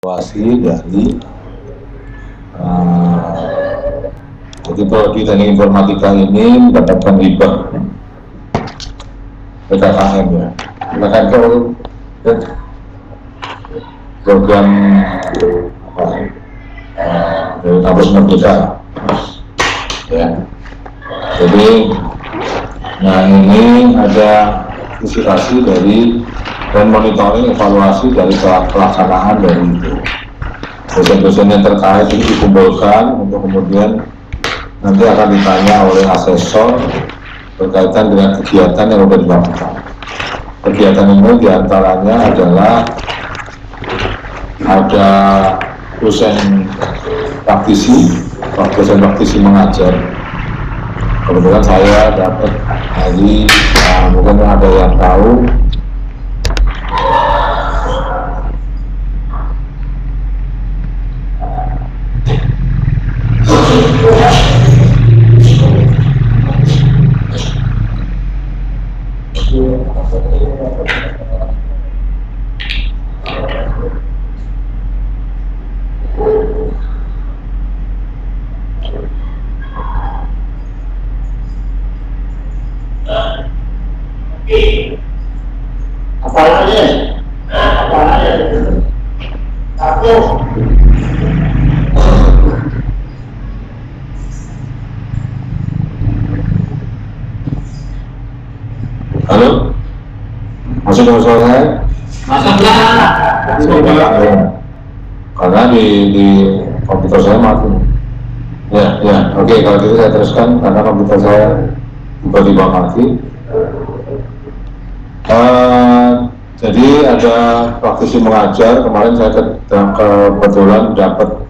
evaluasi dari jadi prodi teknik informatika ini mendapatkan hibah PKKM ya. PKKM itu program dari kampus Merdeka ya. Jadi nah ini ada visualisasi dari dan monitoring evaluasi dari pelaksanaan dari itu. Dosen-dosen yang terkait ini dikumpulkan untuk kemudian nanti akan ditanya oleh asesor berkaitan dengan kegiatan yang sudah dilakukan. Kegiatan ini diantaranya adalah ada dosen praktisi mengajar. Kebetulan saya dapat dari mungkin ada yang tahu halo, masuk dengan suara saya? Masuk Karena di komputer saya mati. Ya, oke, kalau gitu saya teruskan karena komputer saya tiba-tiba mati. Jadi ada praktisi mengajar, kemarin saya kebetulan dapat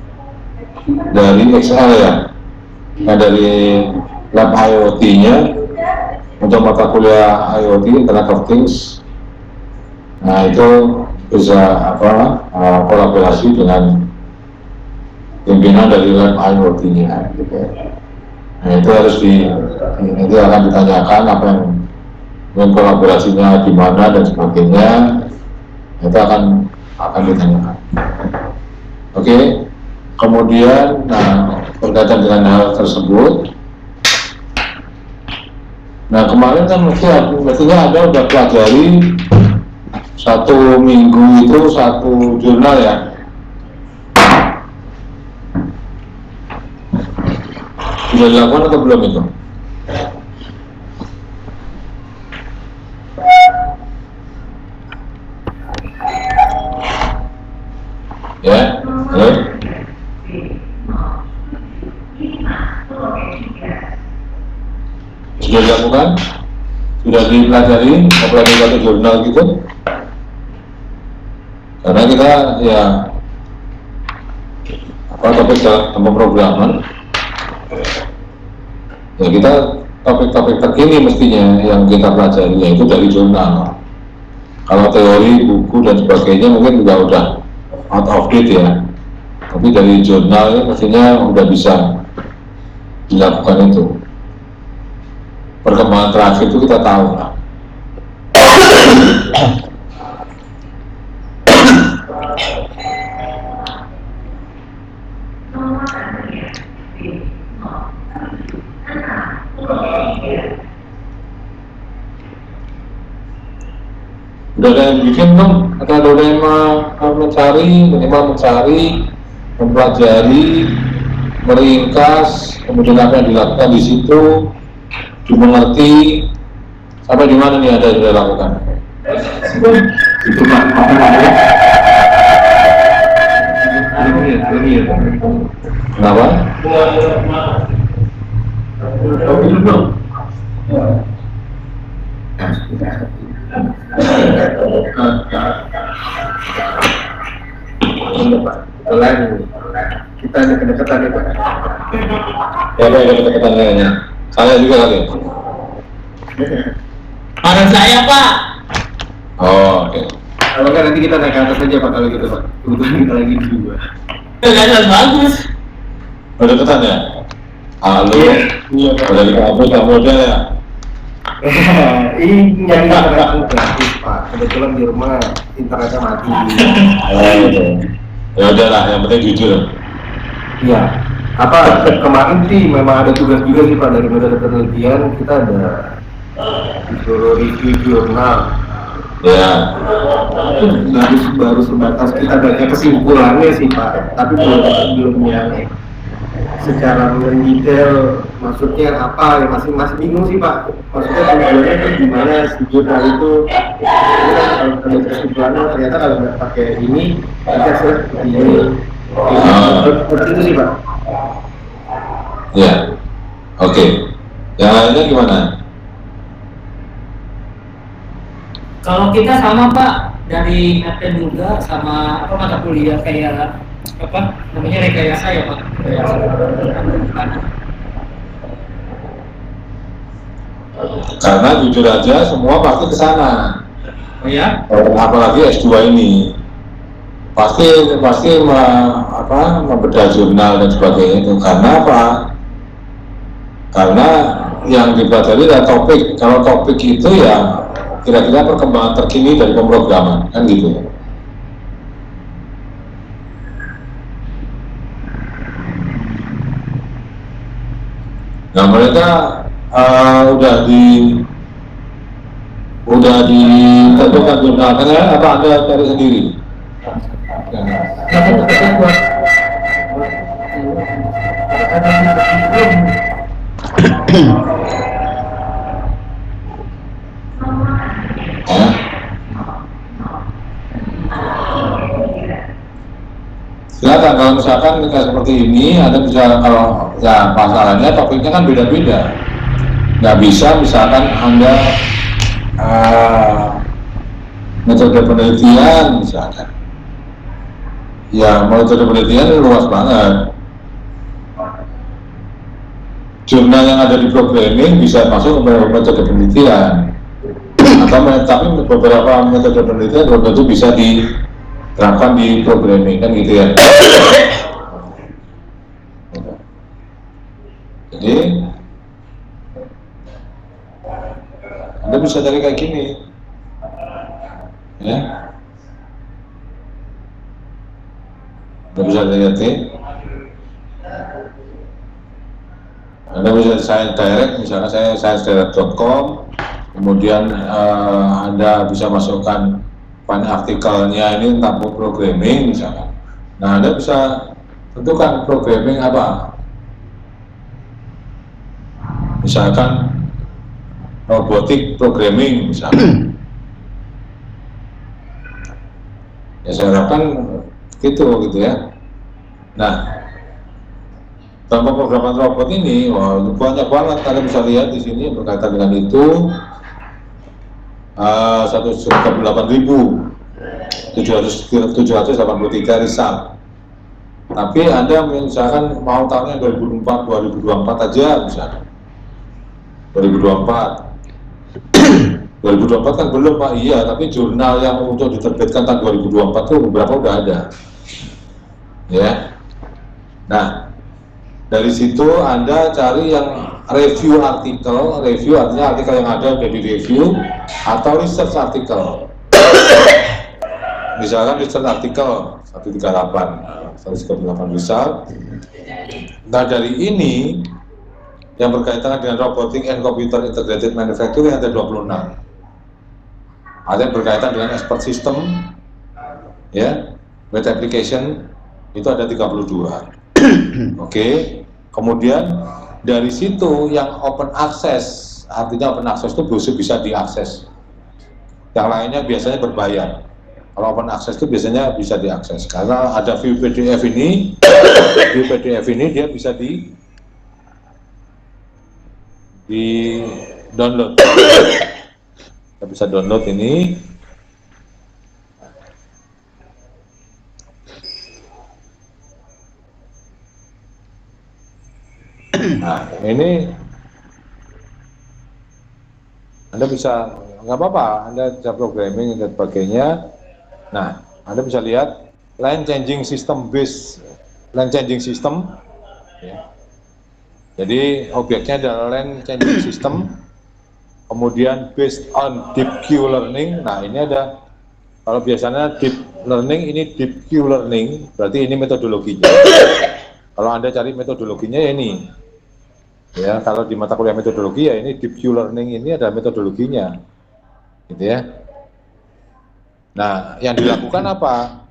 dari XL ya, dari lab IoT-nya untuk mata kuliah IoT, Internet of Things. Nah itu bisa kolaborasi dengan pimpinan dari lab IoT-nya gitu. Nah itu harus nanti akan ditanyakan apa yang kolaborasinya di mana dan sebagainya, itu akan ditanyakan. Oke. Kemudian berkaitan dengan hal tersebut, nah kemarin kan mestinya Anda sudah pelajari 1 minggu itu 1 jurnal ya. Sudah dilakukan atau belum itu? Ya, halo? Sudah dilakukan? Sudah dipelajari apalagi satu jurnal gitu? Karena kita ya topik dalam pemrograman ya, kita topik-topik terkini mestinya yang kita pelajari yaitu dari jurnal. Kalau teori, buku dan sebagainya mungkin juga udah out of date ya, tapi dari jurnal mestinya udah bisa dilakukan itu. Perkembangan terakhir itu kita tahu lah. Udah ada yang bikin dong, atau ada yang mencari, mempelajari, meringkas, kemudian apa yang dilakukan di situ, dimengerti, sampai di mana nih ada yang sudah lakukan? Itu Pak, kenapa? Kita ada kedekatan ya Pak. Ya Pak, ada kedekatan kayaknya. Saya juga kali. Bareng saya Pak. Oh, oke. Kalau nggak nanti kita naik ke atas aja Pak kalau gitu Pak. Kebetulan kita lagi berdua. Kelihatan bagus. Udah kedekatan ya? Halo. Iya Pak. Udah di kampus kamu udah ya? Ini nyari internet gratis Pak. Kebetulan di rumah internetnya mati. Oh, Ya udahlah, yang penting jujur. Iya. Apa kemarin sih memang ada tugas juga sih Pak dari metode penelitian, kita ada disuruh review jurnal. Ya. Itu baru sebatas kita baca kesimpulannya sih Pak, tapi belum yang secara mendetail maksudnya apa ya, masih bingung sih Pak, maksudnya tujuannya itu gimana si jurnal itu. Kalau ada kesimpulannya ternyata kalau nggak pakai ini nanti hasilnya seperti ini. Seperti itu sih Pak. Ya. Oke. Yang lainnya gimana? Kalau kita sama Pak, dari Napen juga sama apa mata kuliah kayak apa namanya rekayasa ya Pak. Rekayasa. Karena jujur aja semua pasti ke sana. Oh ya? Apalagi S2 ini. Pasti membedah jurnal dan sebagainya itu. Karena apa? Karena yang dipelajari adalah topik. Kalau topik itu ya kira-kira perkembangan terkini dari pemrograman, kan gitu. Nah mereka udah ditentukan jurnalnya apa Anda cari sendiri? Silakan, kalau misalkan kayak seperti ini, Anda bisa, kalau ya masalahnya topiknya kan beda-beda. Nggak bisa misalkan Anda metode penelitian misalkan. Ya metode penelitian luas banget. Jurnal yang ada di programming bisa masuk ke metode penelitian. Tapi beberapa metode penelitian belum tentu bisa diterapkan di programming, kan gitu ya. Jadi Anda bisa cari kayak gini ya, Anda bisa lihat ya. Anda bisa saya direct, misalnya saya sciencedirect.com, kemudian Anda bisa masukkan file artikelnya ini tentang programming misalkan. Nah Anda bisa tentukan programming apa, misalkan robotik programming misalkan. Ya saya harapkan gitu ya. Nah dalam pemrograman robot ini, wah banyak banget. Kalian bisa lihat di sini berkaitan dengan itu 108.783 result. Tapi Anda misalkan mau tahunnya 2024 aja misalkan 2024 kan belum Pak, iya, tapi jurnal yang untuk diterbitkan tahun 2024 itu beberapa udah ada ya. Nah dari situ Anda cari yang review artikel artinya artikel yang ada di review atau research artikel. Misalkan research artikel 138 result. Nah dari ini yang berkaitan dengan robotic and computer integrated manufacturing ada 26. Ada yang berkaitan dengan expert system ya, with application itu ada 32. Oke. Kemudian dari situ yang open access, artinya open access itu bisa diakses. Yang lainnya biasanya berbayar. Kalau open access itu biasanya bisa diakses karena ada view PDF ini. View PDF ini dia bisa di download. Kita bisa download ini. Nah ini Anda bisa, nggak apa-apa, Anda bisa programming dan sebagainya. Nah Anda bisa lihat line changing system ya. Jadi objeknya adalah line changing system, kemudian based on deep Q learning. Nah ini ada, kalau biasanya deep learning ini deep Q learning, berarti ini metodologinya. Kalau Anda cari metodologinya ya ini. Ya, kalau di mata kuliah metodologi ya ini deep Q learning ini ada metodologinya. Gitu ya. Nah, yang dilakukan apa?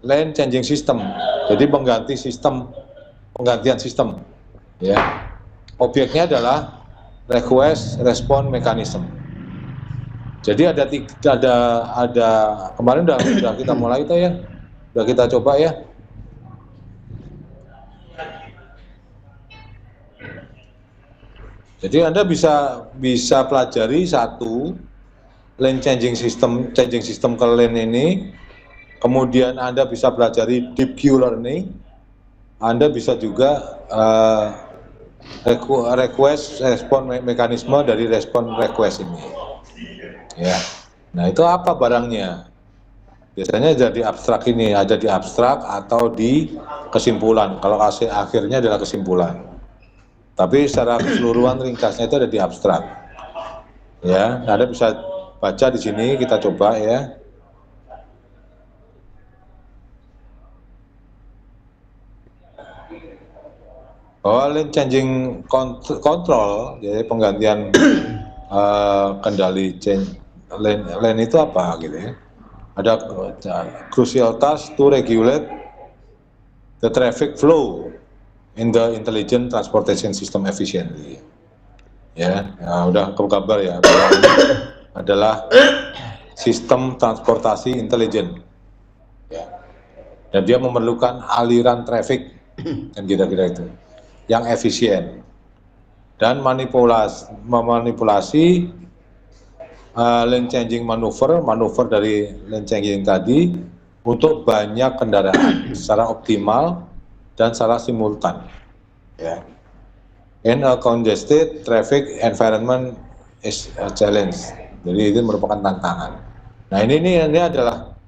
Lane changing system. Jadi penggantian sistem. Ya. Objeknya adalah request response mechanism. Jadi ada kemarin udah kita mulai itu ya. Udah kita coba ya. Jadi Anda bisa pelajari satu lane changing system ke lane ini. Kemudian Anda bisa pelajari deep Q learning. Anda bisa juga request respon mekanisme dari respon request ini. Ya. Nah, itu apa barangnya? Biasanya jadi abstrak ini, ada di abstrak atau di kesimpulan. Kalau akhirnya adalah kesimpulan. Tapi secara keseluruhan ringkasnya itu ada di abstrak. Ya, Anda bisa baca di sini, kita coba ya. Lane changing control, jadi penggantian kendali lane itu apa gitu ya. Ada crucial task to regulate the traffic flow in the intelligent transportation system efficiently. Ya, udah kegambar ya. Adalah sistem transportasi intelijen. Ya. Dan dia memerlukan aliran traffic kan kira-kira itu yang efisien dan memanipulasi lane changing manuver dari lane changing tadi untuk banyak kendaraan secara optimal dan secara simultan. Ya. In a congested traffic environment is a challenge. Jadi itu merupakan tantangan. Nah ini adalah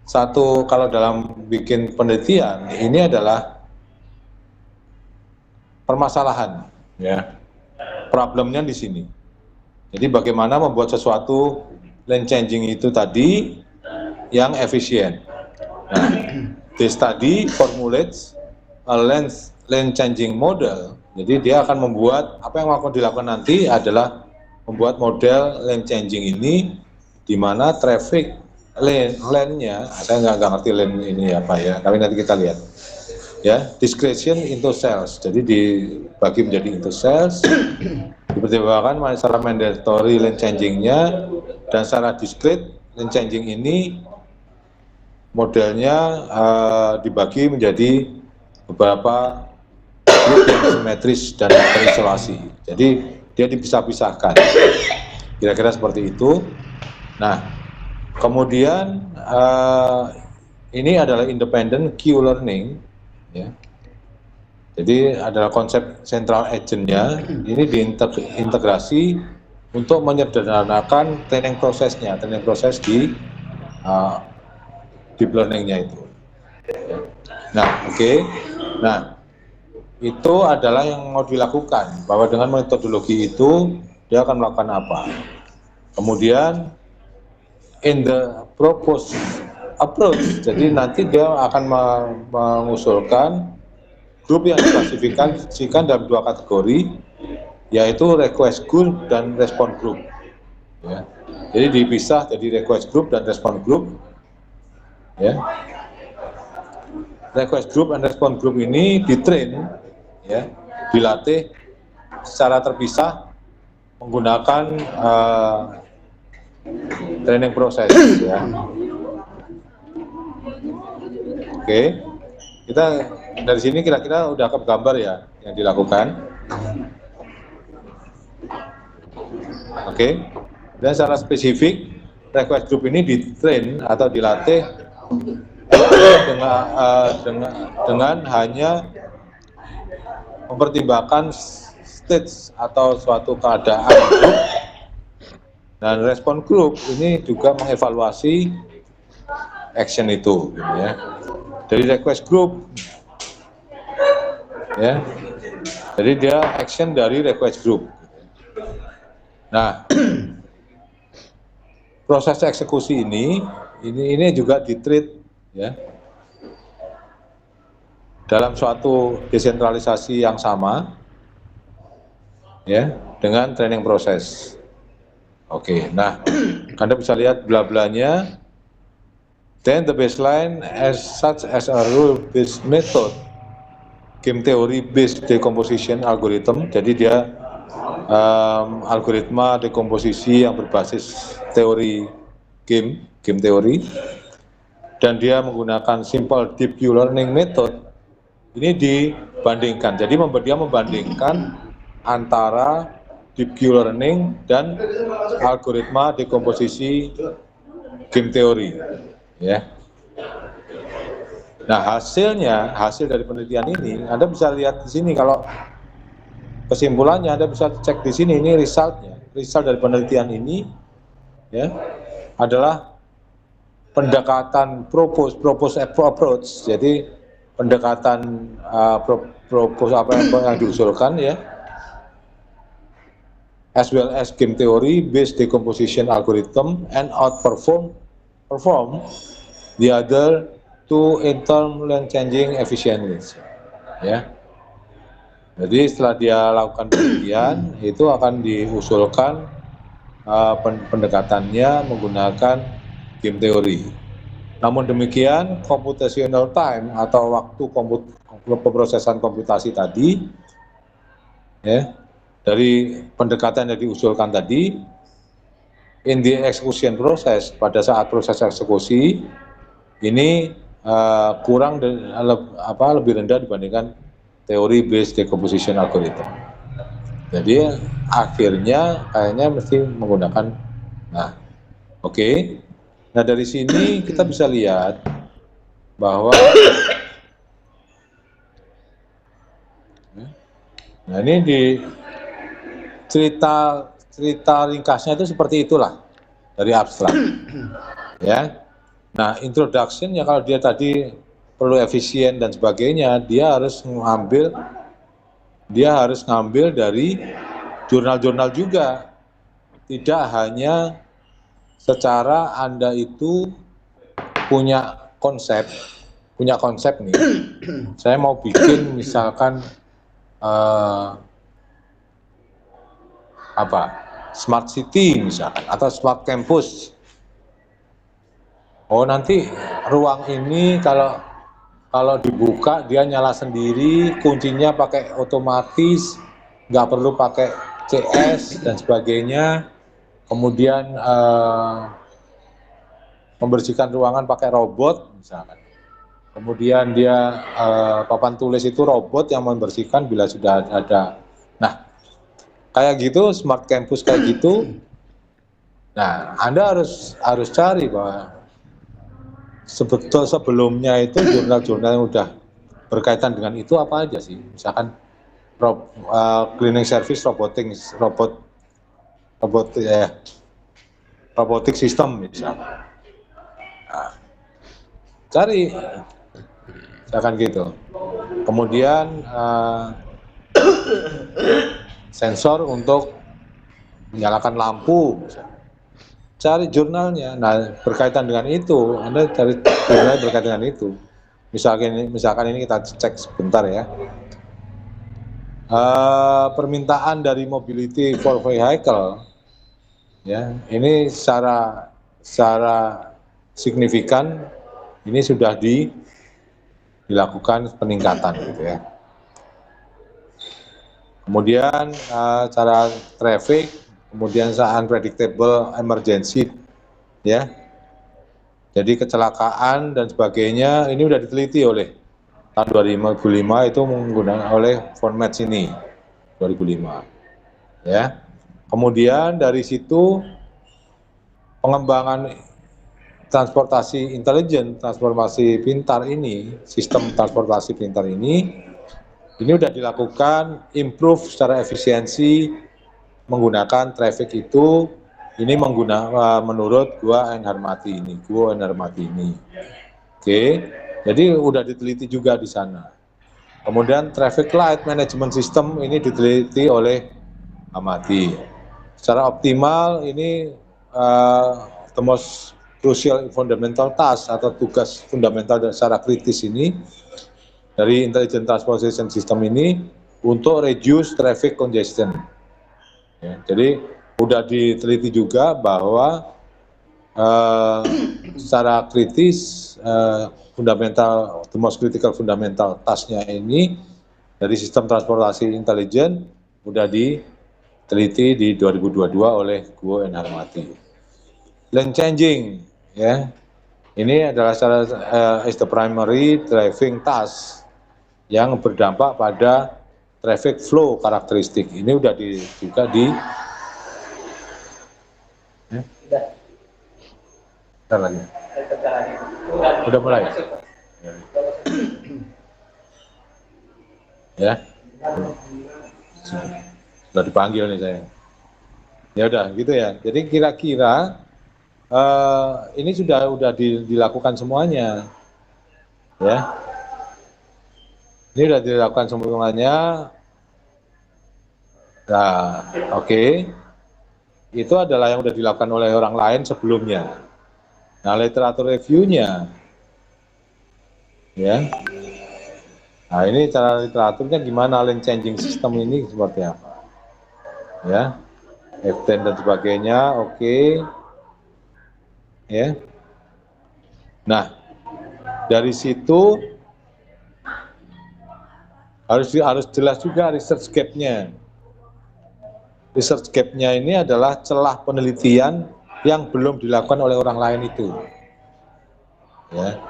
satu, kalau dalam bikin penelitian ini adalah permasalahan, ya. Problemnya di sini. Jadi bagaimana membuat sesuatu lane changing itu tadi yang efisien. Nah, this study formulates a lane changing model. Jadi dia akan membuat, apa yang akan dilakukan nanti adalah membuat model lane changing ini di mana traffic lane-nya, saya nggak ngerti lane ini apa ya, tapi nanti kita lihat. Ya, discretion into cells. Jadi dibagi menjadi into cells, dipertimbangkan secara mandatory lane changing-nya dan secara discrete lane changing ini modelnya dibagi menjadi beberapa grup yang simetris dan terisolasi. Jadi dia dipisah-pisahkan. Kira-kira seperti itu. Nah, kemudian ini adalah independent Q learning. Ya. Jadi adalah konsep central agent-nya ini diintegrasi untuk menyederhanakan training proses di deep learning-nya itu. Nah, oke. Nah, itu adalah yang mau dilakukan, bahwa dengan metodologi itu dia akan melakukan apa. Kemudian in the proposed approach, jadi nanti dia akan mengusulkan grup yang diklasifikasikan dalam dua kategori, yaitu request group dan respond group. Ya. Jadi dipisah jadi request group dan respond group. Ya. Request group dan respond group ini ditrain, ya, dilatih secara terpisah menggunakan training proses. Ya. Oke, kita dari sini kira-kira udah kegambar ya yang dilakukan. Oke, dan secara spesifik request group ini ditrain atau dilatih dengan hanya mempertimbangkan stage atau suatu keadaan grup, dan respon group ini juga mengevaluasi action itu, gitu ya. Dari request group, ya, jadi dia action dari request group. Nah, proses eksekusi ini juga ditreat ya, dalam suatu desentralisasi yang sama, ya, dengan training proses. Oke, nah, Anda bisa lihat bla-blanya. Then the baseline as such as a rule-based method, game theory based decomposition algorithm. Jadi dia algoritma dekomposisi yang berbasis teori game teori, dan dia menggunakan simple deep learning method. Ini dibandingkan, jadi dia membandingkan antara deep learning dan algoritma dekomposisi game teori, ya. Nah, hasil dari penelitian ini Anda bisa lihat di sini. Kalau kesimpulannya Anda bisa cek di sini, ini result dari penelitian ini, ya, adalah pendekatan propose approach. Jadi pendekatan propose apa yang diusulkan, ya, as well as game theory based decomposition algorithm and outperform the other two in term and changing efficiency, ya. Jadi setelah dia lakukan penelitian, itu akan diusulkan pendekatannya menggunakan game theory. Namun demikian, computational time atau waktu pemrosesan komputasi tadi, ya, dari pendekatan yang diusulkan tadi, in the execution process, pada saat proses eksekusi ini kurang lebih rendah dibandingkan teori based decomposition algorithm. Jadi akhirnya kayaknya mesti menggunakan, nah, oke. Nah, dari sini kita bisa lihat bahwa, nah, ini di cerita ringkasnya itu seperti itulah dari abstrak, ya. Nah, introduction ya, kalau dia tadi perlu efisien dan sebagainya, dia harus ngambil dari jurnal-jurnal juga, tidak hanya secara Anda itu punya konsep nih, saya mau bikin misalkan smart city misalkan, atau smart campus. Oh, nanti ruang ini kalau dibuka dia nyala sendiri, kuncinya pakai otomatis, nggak perlu pakai CS dan sebagainya. Kemudian membersihkan ruangan pakai robot misalkan. Kemudian dia papan tulis itu robot yang membersihkan bila sudah ada. Nah, kayak gitu, smart campus kayak gitu. Nah, Anda harus cari bahwa sebelumnya itu jurnal-jurnal yang udah berkaitan dengan itu apa aja sih, misalkan cleaning service robotic system misalkan. Nah, cari misalkan gitu. Kemudian sensor untuk menyalakan lampu misalkan. Cari jurnalnya. Nah, berkaitan dengan itu, Anda cari jurnal berkaitan dengan itu. Misalkan ini kita cek sebentar, ya. Permintaan dari mobility for vehicle, ya, ini secara signifikan ini sudah dilakukan peningkatan, gitu ya. Kemudian cara traffic, kemudian unpredictable emergency, ya. Jadi kecelakaan dan sebagainya ini sudah diteliti oleh tahun 2005 itu menggunakan oleh format ini 2005, ya. Kemudian dari situ pengembangan transportasi intelijen, transformasi pintar ini, sistem transportasi pintar ini sudah dilakukan improve secara efisiensi menggunakan traffic itu, ini menurut Guo and Harmati ini. Oke, jadi udah diteliti juga di sana. Kemudian traffic light management system ini diteliti oleh Harmati. Secara optimal ini the most crucial fundamental task atau tugas fundamental dan secara kritis ini dari Intelligent Transportation System ini untuk reduce traffic congestion. Ya, jadi sudah diteliti juga bahwa secara kritis fundamental, the most critical fundamental task-nya ini dari sistem transportasi intelijen sudah diteliti di 2022 oleh Guo and Harmati. Lane changing, ya, ini adalah is the primary driving task yang berdampak pada traffic flow karakteristik. Ini udah juga di Bentar lagi. Udah mulai. Ya. Sudah dipanggil nih saya. Ya udah gitu ya. Jadi kira-kira ini sudah dilakukan semuanya. Ya. Ini sudah dilakukan semuanya. Nah, oke. Itu adalah yang sudah dilakukan oleh orang lain sebelumnya. Nah, literatur review-nya, ya. Nah, ini cara literaturnya gimana, lane changing system ini seperti apa, ya. F10 dan sebagainya, oke. Ya. Nah, dari situ harus jelas juga research gap-nya. Research gap-nya ini adalah celah penelitian yang belum dilakukan oleh orang lain itu. Ya.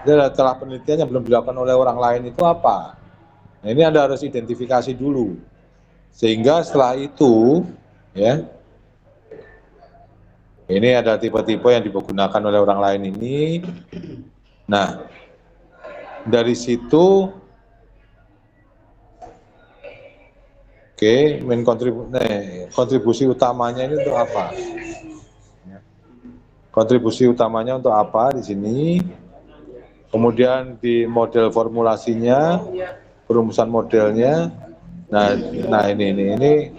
Itu adalah celah penelitian yang belum dilakukan oleh orang lain itu apa? Nah, ini Anda harus identifikasi dulu. Sehingga setelah itu, ya, ini ada tipe-tipe yang digunakan oleh orang lain ini. Nah, dari situ, oke, kontribusi utamanya ini untuk apa? Kontribusi utamanya untuk apa di sini? Kemudian di model formulasinya, perumusan modelnya. Nah ini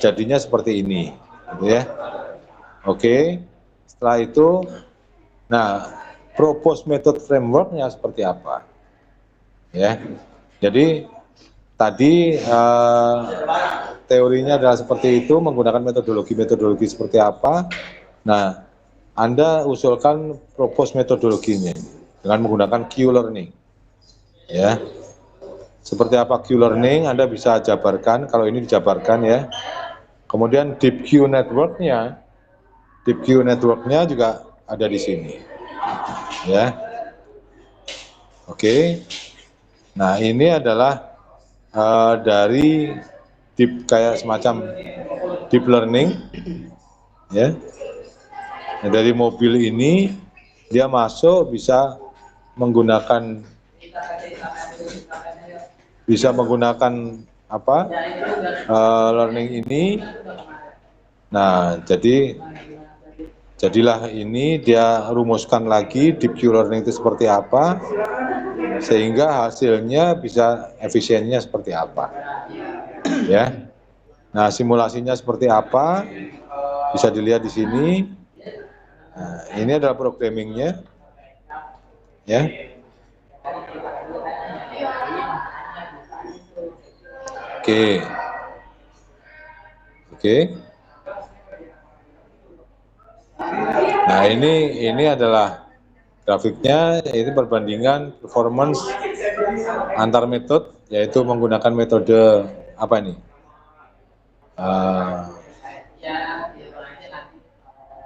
jadinya seperti ini, gitu ya. Oke. Setelah itu, nah, proposed method framework-nya seperti apa? Ya. Jadi tadi teorinya adalah seperti itu, menggunakan metodologi seperti apa. Nah, Anda usulkan proposed metodologinya dengan menggunakan Q-learning. Ya. Seperti apa Q-learning, Anda bisa jabarkan, kalau ini dijabarkan ya. Kemudian deep Q network-nya juga ada di sini. Ya. Oke. Nah, ini adalah dari deep, kayak semacam deep learning, ya. Nah, dari mobil ini dia masuk bisa menggunakan apa, learning ini. Nah, jadilah ini dia rumuskan lagi deep Q learning itu seperti apa, sehingga hasilnya bisa efisiennya seperti apa, ya. Nah, simulasinya seperti apa bisa dilihat di sini. Nah, ini adalah programmingnya, ya. Oke. Nah, ini adalah grafiknya, ini perbandingan performance antar metode, yaitu menggunakan metode apa ini?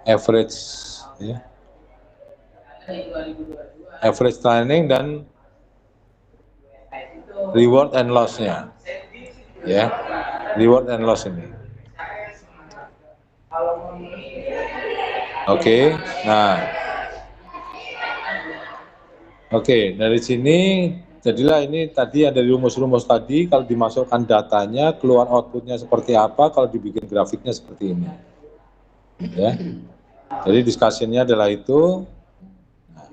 Average, ya. Average training dan reward and loss-nya, ya, reward and loss ini. Oke, nah, oke, dari sini jadilah ini tadi ada rumus-rumus tadi, kalau dimasukkan datanya, keluar outputnya seperti apa, kalau dibikin grafiknya seperti ini, ya. Jadi diskusinya adalah itu. Nah,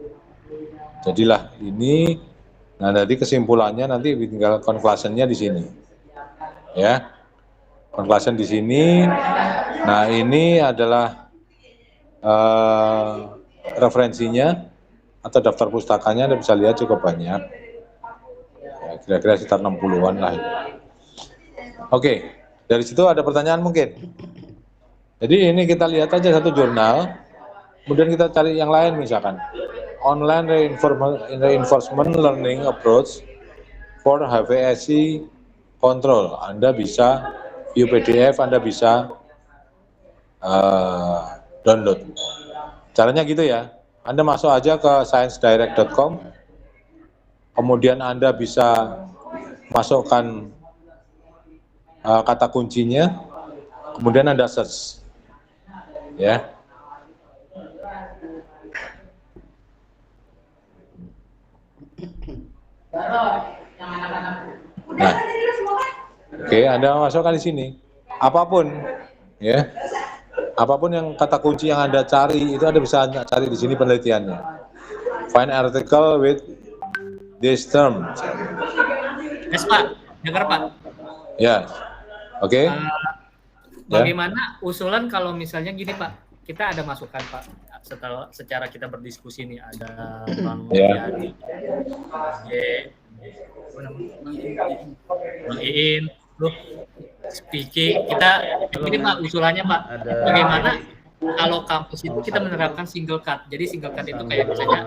jadilah ini. Nah, jadi kesimpulannya nanti tinggal conclusion-nya di sini, ya. Conclusion di sini. Nah, ini adalah referensinya atau daftar pustakanya Anda bisa lihat cukup banyak. Ya, kira-kira sekitar 60-an lah itu. Oke, dari situ ada pertanyaan mungkin. Jadi ini kita lihat aja satu jurnal, kemudian kita cari yang lain misalkan. Online Reinforcement Learning Approach for HVSC Control. Anda bisa view PDF, Anda bisa download. Caranya gitu ya. Anda masuk aja ke sciencedirect.com, kemudian Anda bisa masukkan kata kuncinya, kemudian Anda search, ya. Nah, oke, Anda masukkan di sini. Apapun, ya, apapun yang kata kunci yang Anda cari itu Anda bisa cari di sini penelitiannya. Find article with this term. Yes Pak, dengar Pak. Ya, oke. Bagaimana usulan kalau misalnya gini Pak, kita ada masukan Pak, secara kita berdiskusi nih, ada Bang Mulyadi, Bang Iin, loh, speaking, kita ini Pak usulannya Pak, bagaimana kalau kampus itu kita menerapkan single cut, jadi single cut itu kayak misalnya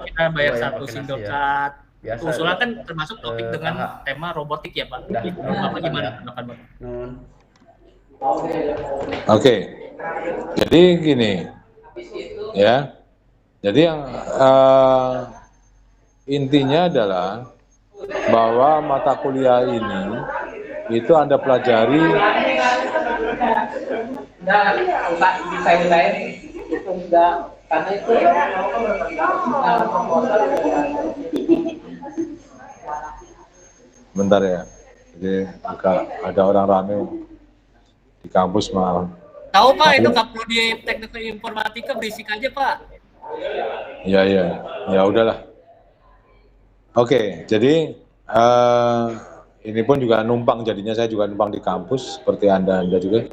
kita bayar satu single cut. Usulan kan termasuk topik dengan tema robotik ya Pak. Bapak gimana pendapat Bapak? Oke, jadi gini, ya. Jadi yang intinya adalah bahwa mata kuliah ini itu Anda pelajari. Karena itu bentar ya, jadi ada orang rame di kampus malah. Tahu Pak, itu nggak perlu di teknik informatika, berisik aja Pak. Ya udahlah. Oke, jadi ini pun juga numpang, jadinya saya juga numpang di kampus seperti Anda juga.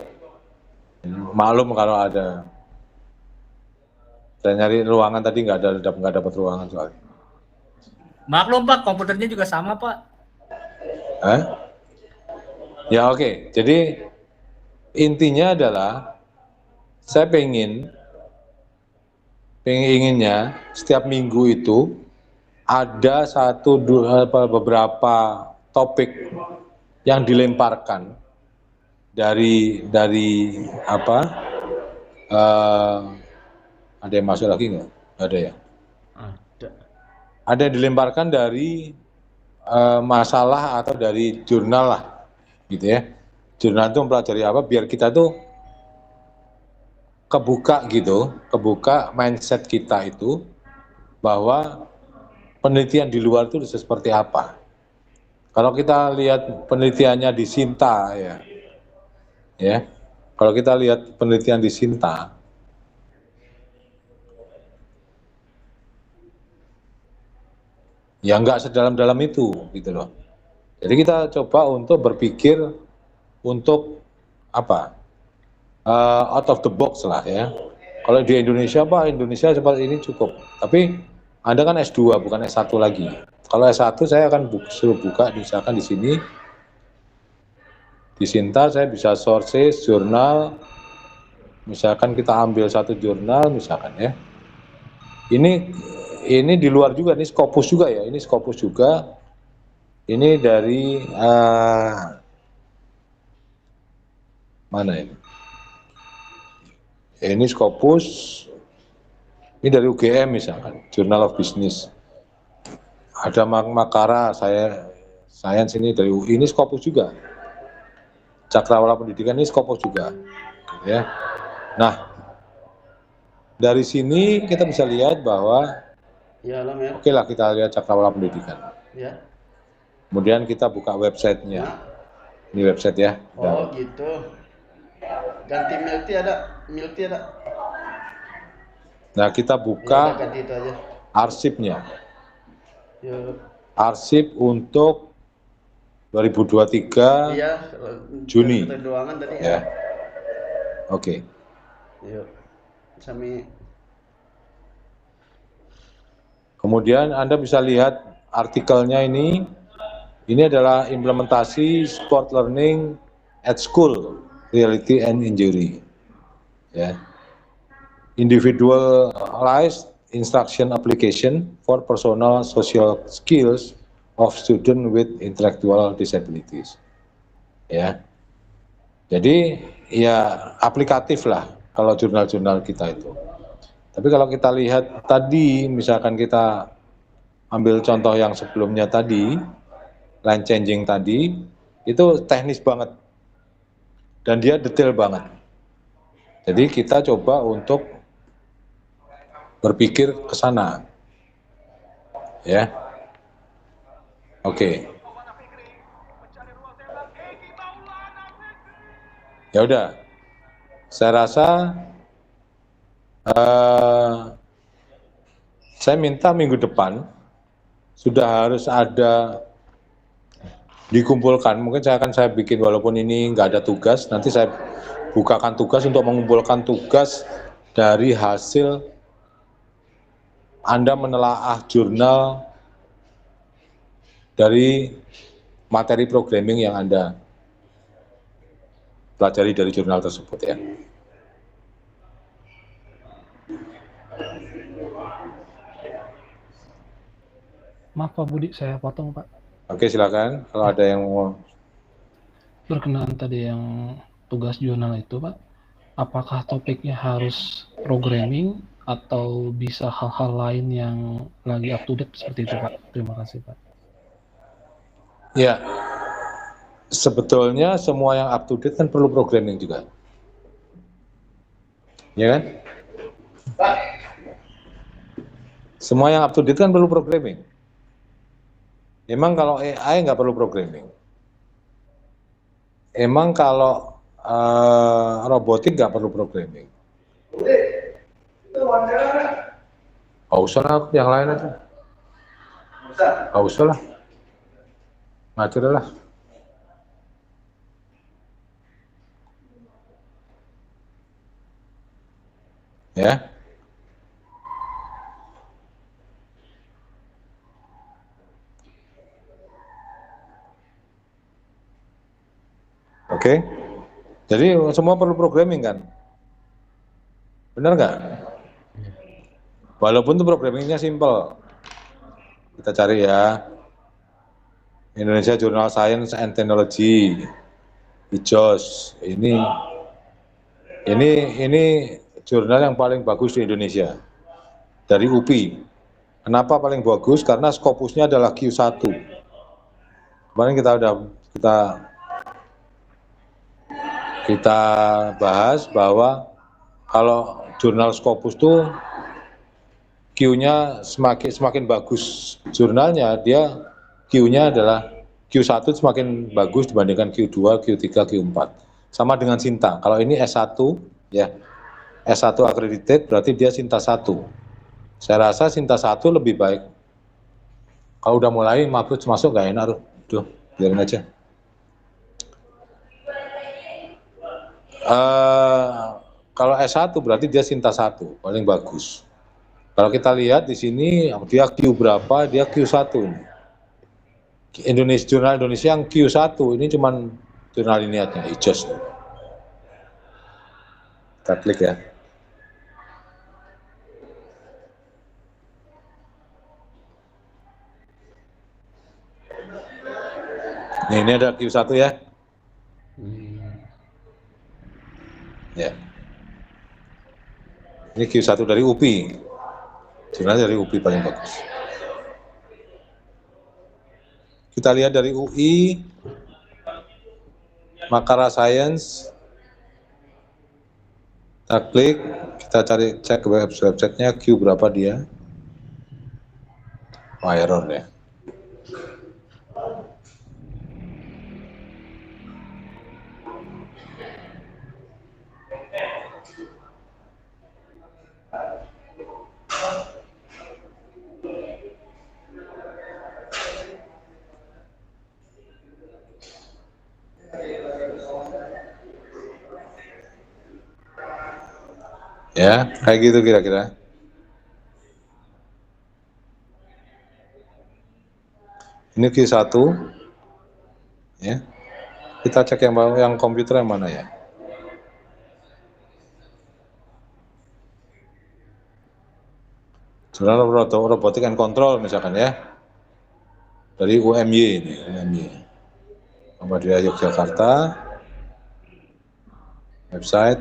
Maklum kalau ada. Saya nyari ruangan tadi nggak dapat ruangan soalnya. Maklum Pak, komputernya juga sama Pak. Ya oke. Jadi intinya adalah saya inginnya setiap minggu itu ada beberapa topik yang dilemparkan dari apa? Ada yang masuk lagi nggak? Ada ya? Ada yang dilemparkan dari masalah atau dari jurnal lah, gitu ya. Jurnal itu mempelajari apa? Biar kita tuh kebuka mindset kita itu bahwa penelitian di luar itu bisa seperti apa. Kalau kita lihat penelitiannya di Sinta ya. Kalau kita lihat penelitian di Sinta, ya nggak sedalam-dalam itu, gitu loh. Jadi kita coba untuk berpikir untuk apa? Out of the box lah ya. Kalau di Indonesia seperti ini cukup. Tapi Anda kan S2 bukan S1 lagi. Kalau S1 saya akan suruh buka misalkan di sini. Di Sinta saya bisa sources, jurnal. Misalkan kita ambil satu jurnal misalkan ya. Ini di luar juga, ini Scopus juga ya. Ini Scopus juga. Ini dari mana ini? Ini Scopus, ini dari UGM misalkan, Journal of Business. Ada Makara, Science ini dari UI, ini Scopus juga. Cakrawala Pendidikan ini Scopus juga, ya. Nah, dari sini kita bisa lihat bahwa, oke lah kita lihat Cakrawala Pendidikan. Ya. Kemudian kita buka websitenya. Ini website ya. Oh gitu. Ganti Milti ada. Nah kita buka arsipnya. Arsip untuk 2023 Juni. Ya. Oke. Yuk. Sami. Kemudian Anda bisa lihat artikelnya ini. Ini adalah implementasi sport learning at school, reality and injury. Ya. Individualized instruction application for personal social skills of student with intellectual disabilities. Ya. Jadi ya aplikatif lah kalau jurnal-jurnal kita itu. Tapi kalau kita lihat tadi, misalkan kita ambil contoh yang sebelumnya tadi, line changing tadi, itu teknis banget. Dan dia detail banget. Jadi kita coba untuk berpikir ke sana. Ya. Oke. Ya udah. Saya rasa saya minta minggu depan sudah harus ada dikumpulkan, mungkin saya bikin walaupun ini nggak ada tugas, nanti saya bukakan tugas untuk mengumpulkan tugas dari hasil Anda menelaah jurnal dari materi programming yang Anda pelajari dari jurnal tersebut ya. Maaf Pak Budi, saya potong Pak. Oke, silakan kalau ada yang mau. Berkenaan tadi yang tugas jurnal itu Pak, apakah topiknya harus programming atau bisa hal-hal lain yang lagi up to date seperti itu Pak? Terima kasih Pak. Ya, sebetulnya semua yang up to date kan perlu programming juga. Ya kan? Semua yang up to date kan perlu programming. Emang kalau AI nggak perlu programming. Emang kalau robotik nggak perlu programming. Nggak usah lah, yang lain aja. Nggak usah lah. Ngaco lah. Ya. Oke. Jadi semua perlu programming kan? Benar nggak? Walaupun itu programmingnya simple. Kita cari ya. Indonesia Journal Science and Technology. IJOS. Ini jurnal yang paling bagus di Indonesia. Dari UPI. Kenapa paling bagus? Karena Scopusnya adalah Q1. Kemarin kita bahas bahwa kalau jurnal Scopus itu Q-nya semakin bagus jurnalnya, dia Q-nya adalah Q1 semakin bagus dibandingkan Q2, Q3, Q4. Sama dengan Sinta. Kalau ini S1 ya. S1 accredited berarti dia Sinta 1. Saya rasa Sinta 1 lebih baik. Kalau udah mulai Mapus masuk nggak enak tuh. Biarin aja. Kalau S1 berarti dia Sinta 1, paling bagus. Kalau kita lihat di sini dia Q berapa, dia Q1. Jurnal Indonesia yang Q1 ini cuman jurnal ini aja, IJOS. Kita klik ya. Nah, ini ada Q1 ya. Ya. Ini Q1 dari UPI. Jurnal dari UPI paling bagus. Kita lihat dari UI, Makara Science. Kita klik, kita cek website-nya Q berapa dia. Oh, error ya. Ya, kayak gitu kira-kira. Ini Q1, ya. Kita cek yang komputer yang mana ya? Journal Robotic and Control misalkan ya. Dari UMY ini, UMY. Muhammadiyah Yogyakarta. Website.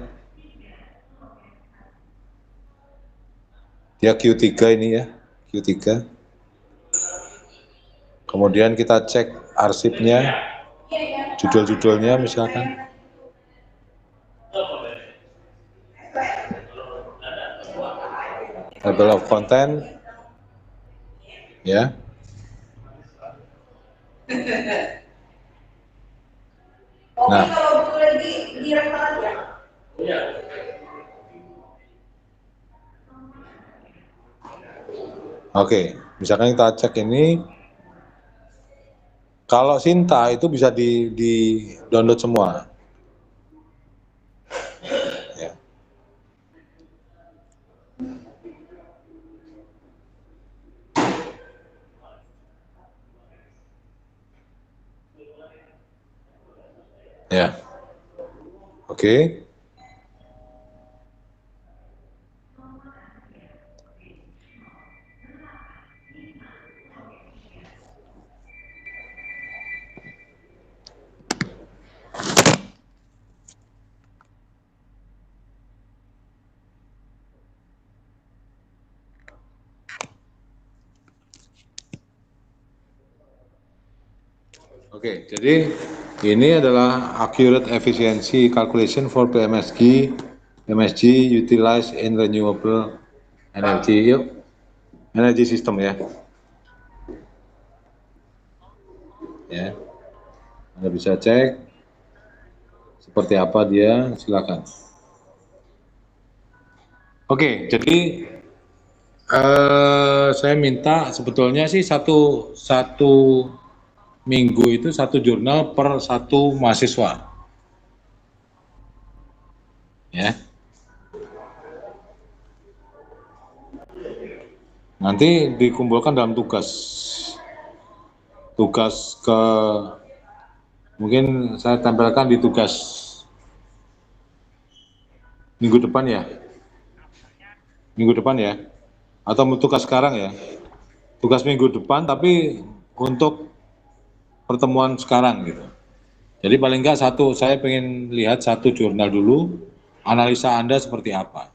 Dia Q3 ini ya, Q3. Kemudian kita cek arsipnya, judul-judulnya misalkan. Table of content, ya. Nah, oke, misalkan kita cek ini, kalau Sinta itu bisa di download semua. Ya. Ya. Oke. Oke, jadi ini adalah accurate efficiency calculation for MSG utilized in renewable energy, energy system ya. Ya, Anda bisa cek seperti apa dia, silakan. Oke, jadi saya minta sebetulnya sih satu minggu itu satu jurnal per satu mahasiswa. Ya. Nanti dikumpulkan dalam tugas ke, mungkin saya tempelkan di tugas minggu depan ya, atau tugas sekarang ya, tugas minggu depan tapi untuk pertemuan sekarang gitu. Jadi paling enggak saya pengen lihat satu jurnal dulu, analisa Anda seperti apa.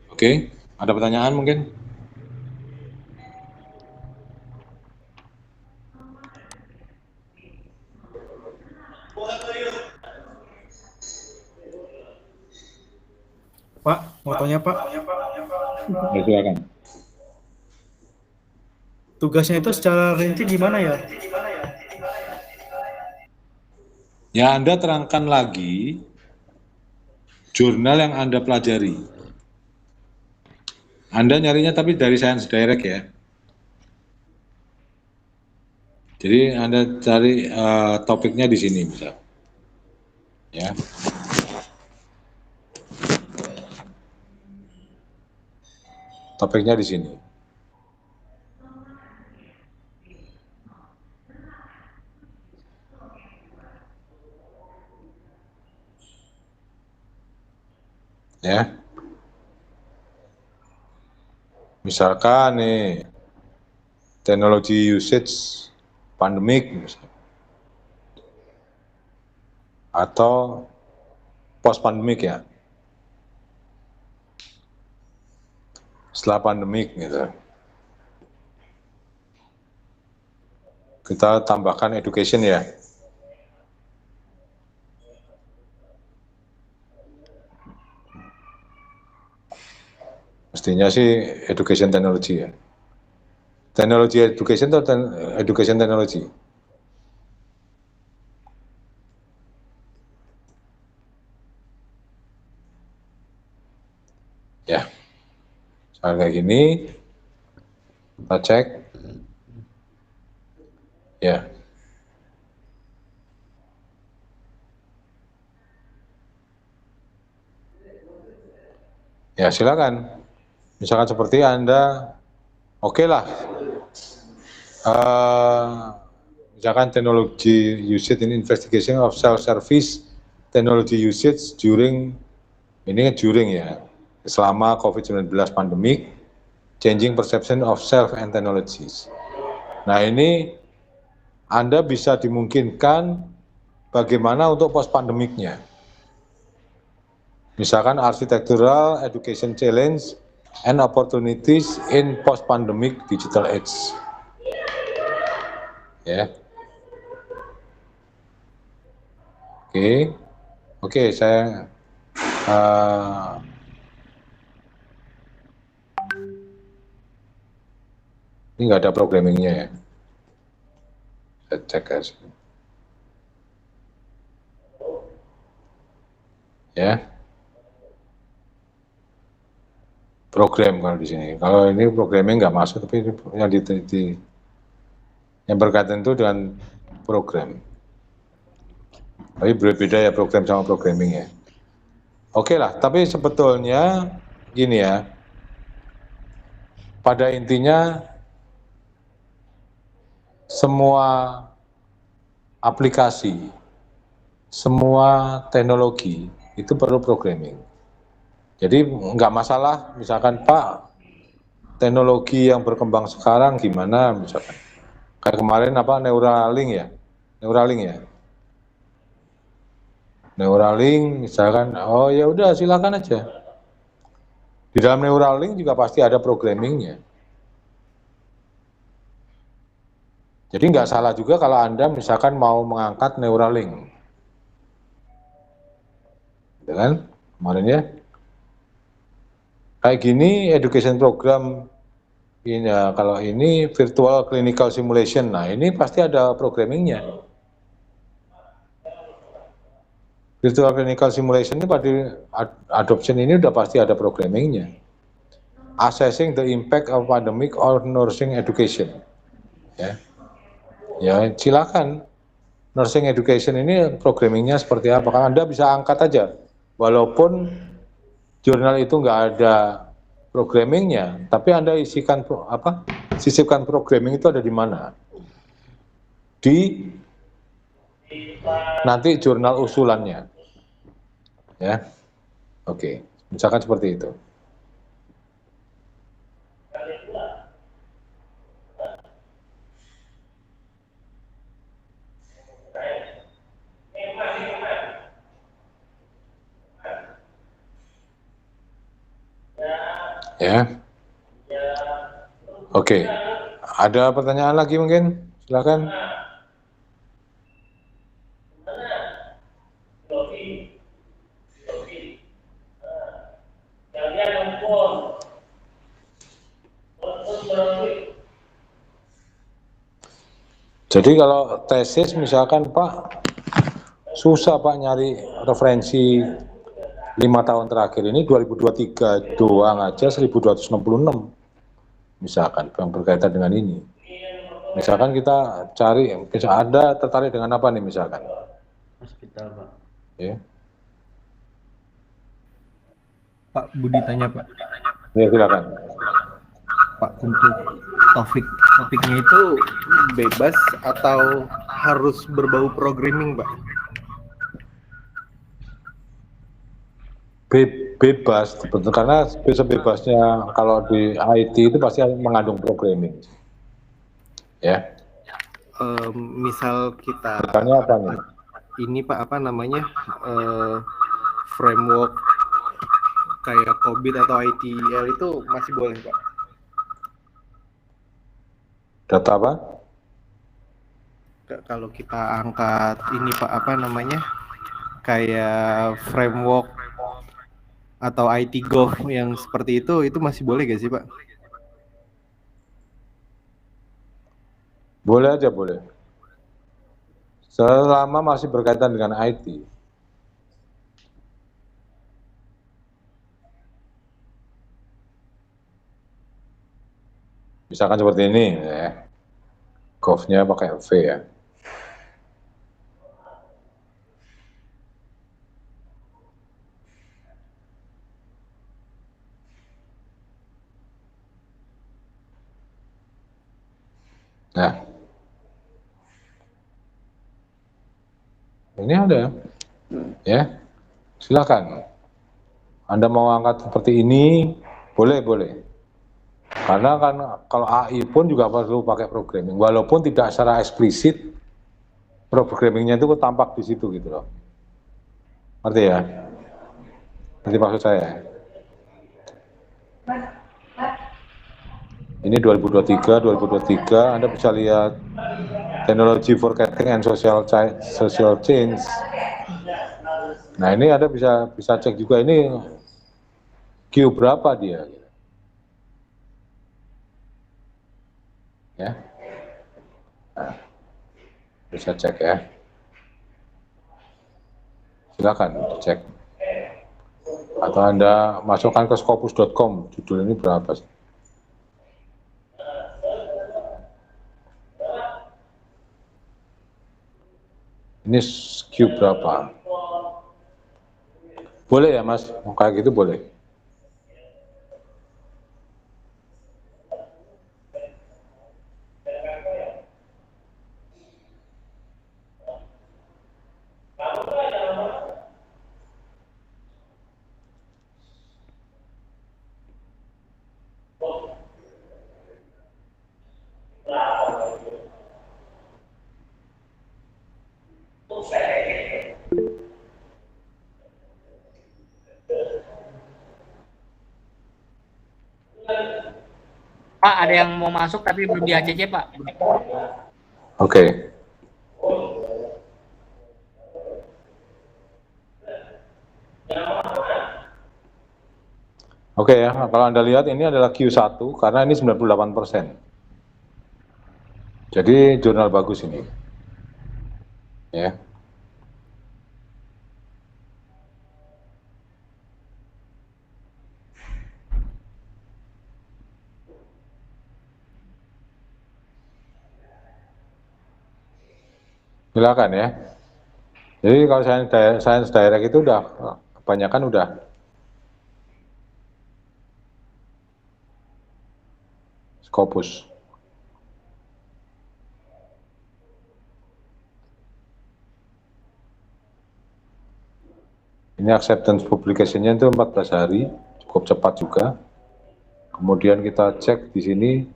Oke, ada pertanyaan mungkin? Pak, mau tanya Pak, Ya, silakan. tugasnya itu secara rinci gimana ya? Ya, Anda terangkan lagi jurnal yang Anda pelajari. Anda nyarinya tapi dari Science Direct ya. Jadi Anda cari topiknya di sini bisa. Ya. Topiknya di sini. Ya. Misalkan nih teknologi usage pandemic misalkan. Atau post pandemic ya. Setelah pandemik gitu. Kita tambahkan education ya. Mestinya sih education technology ya. Teknologi education atau education technology? Ya. Misalnya kayak gini, kita cek. Ya. Ya silakan. Misalkan seperti Anda, oke lah, misalkan teknologi usage in investigation of self-service technology usage during, ini kan during ya, selama COVID-19 pandemic, changing perception of self and technologies. Nah ini Anda bisa dimungkinkan bagaimana untuk post-pandemiknya. Misalkan architectural education challenge and opportunities in post-pandemic digital age. Ya. Oke, saya ini nggak ada programmingnya ya. Saya cek aja. Ya. Program kalau di sini. Kalau ini programming nggak masuk, tapi yang yang berkaitan itu dengan program. Tapi berbeda ya program sama programming ya. Oke lah, tapi sebetulnya gini ya. Pada intinya semua aplikasi, semua teknologi itu perlu programming. Jadi nggak masalah, misalkan Pak, teknologi yang berkembang sekarang gimana, misalkan kayak kemarin apa Neuralink ya, Neuralink misalkan, oh ya udah silakan aja. Di dalam Neuralink juga pasti ada programmingnya. Jadi nggak salah juga kalau Anda misalkan mau mengangkat Neuralink, gitu kan? Kemarin ya. Kayak gini education program ini ya, kalau ini virtual clinical simulation, nah ini pasti ada programmingnya. Virtual clinical simulation ini pada adoption ini udah pasti ada programmingnya. Assessing the impact of pandemic on nursing education. Ya silakan. Nursing education ini programmingnya seperti apa? Kan Anda bisa angkat aja, walaupun jurnal itu nggak ada programmingnya, tapi Anda sisipkan programming itu ada di mana? Di nanti jurnal usulannya, ya. Oke, misalkan seperti itu. Ya. Oke. Ada pertanyaan lagi mungkin? Silakan. Jadi kalau tesis misalkan Pak, susah Pak nyari referensi 5 tahun terakhir ini 2023 doang aja 1266 misalkan yang berkaitan dengan ini. Misalkan kita cari, Anda tertarik dengan apa nih misalkan? Hospital, Pak. Ya. Pak Budi tanya Pak. Ya silakan. Pak, untuk topiknya itu bebas atau harus berbau programming, Pak? Bebas, betul, karena bebasnya kalau di IT itu pasti mengandung programming. Ya. Misal kita Misalnya apa nih? ini Pak apa namanya framework kayak COBIT atau ITL itu masih boleh Pak? Data apa? Kalau kita angkat ini Pak apa namanya kayak framework atau IT Gov yang seperti itu masih boleh gak sih Pak? Boleh aja boleh. Selama masih berkaitan dengan IT. Misalkan seperti ini ya. Gov-nya pakai V ya. Nah, ini ada, ya. Silakan. Anda mau angkat seperti ini, boleh. Karena kan kalau AI pun juga perlu pakai programming, walaupun tidak secara eksplisit, programmingnya itu tampak di situ gitu loh. Ngerti ya? Ngerti maksud saya? Ini 2023, Anda bisa lihat teknologi forecasting and social change. Nah ini Anda bisa cek juga ini Q berapa dia. Ya, nah, bisa cek ya. Silakan cek. Atau Anda masukkan ke scopus.com, judul ini berapa sih? Ini Q berapa? Boleh ya Mas, kayak gitu boleh. Pak, ada yang mau masuk tapi belum di ACC, Pak. Oke. Oke ya, kalau Anda lihat ini adalah Q1 karena ini 98%. Jadi jurnal bagus ini. Ya. Silakan ya. Jadi kalau Science Direct itu udah kebanyakan udah. Scopus. Ini acceptance publication-nya itu 14 hari, cukup cepat juga. Kemudian kita cek di sini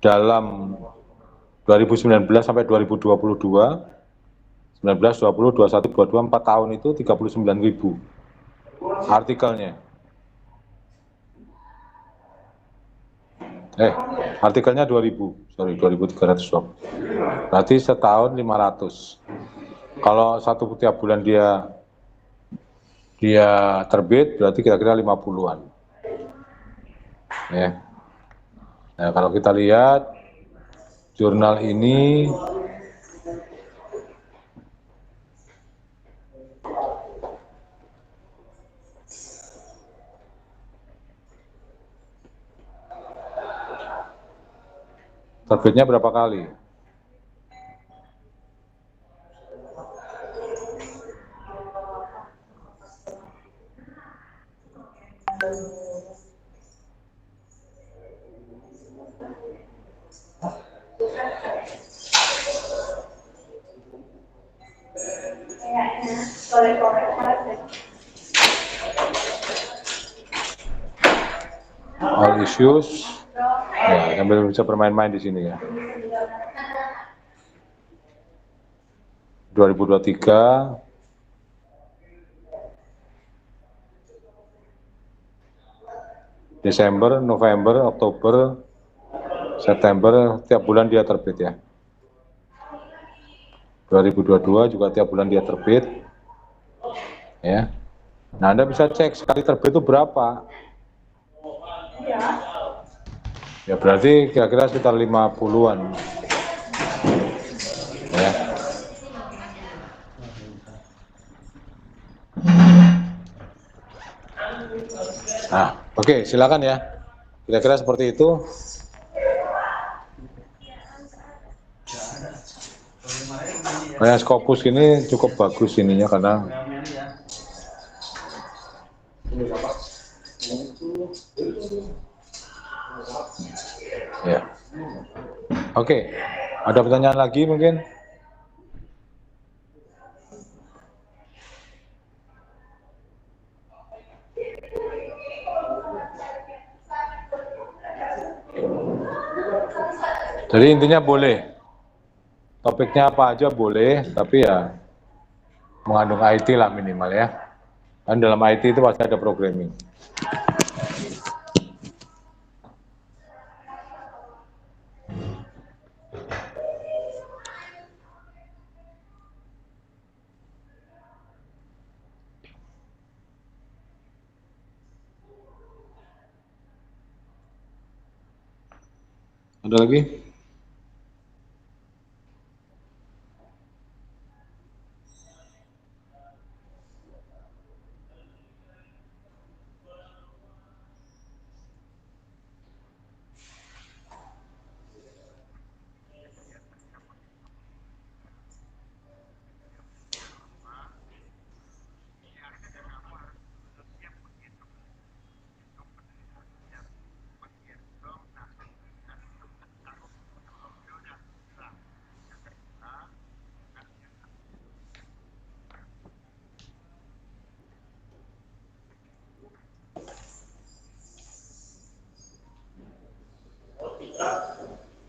dalam 2019 sampai 2022, 19, 20, 21, 22, 4 tahun itu 39.000 artikelnya. Artikelnya 2.320. Berarti setahun 500. Kalau tiap bulan dia terbit, berarti kira-kira 50-an. Ya. Nah, kalau kita lihat jurnal ini terbitnya berapa kali? All issues. Ya, sambil bisa bermain-main di sini ya. 2023. Desember, November, Oktober, September, tiap bulan dia terbit ya. 2022 juga tiap bulan dia terbit. Ya. Nah, Anda bisa cek sekali terbit itu berapa. Ya berarti kira-kira sekitar 50-an. Ya. Nah, oke, silakan ya. Kira-kira seperti itu. Kayak Scopus ini cukup bagus ininya karena ya. Oke. Ada pertanyaan lagi mungkin? Jadi intinya boleh, topiknya apa aja boleh, tapi ya mengandung IT lah minimal ya. Dan dalam IT itu pasti ada programming. Ada lagi?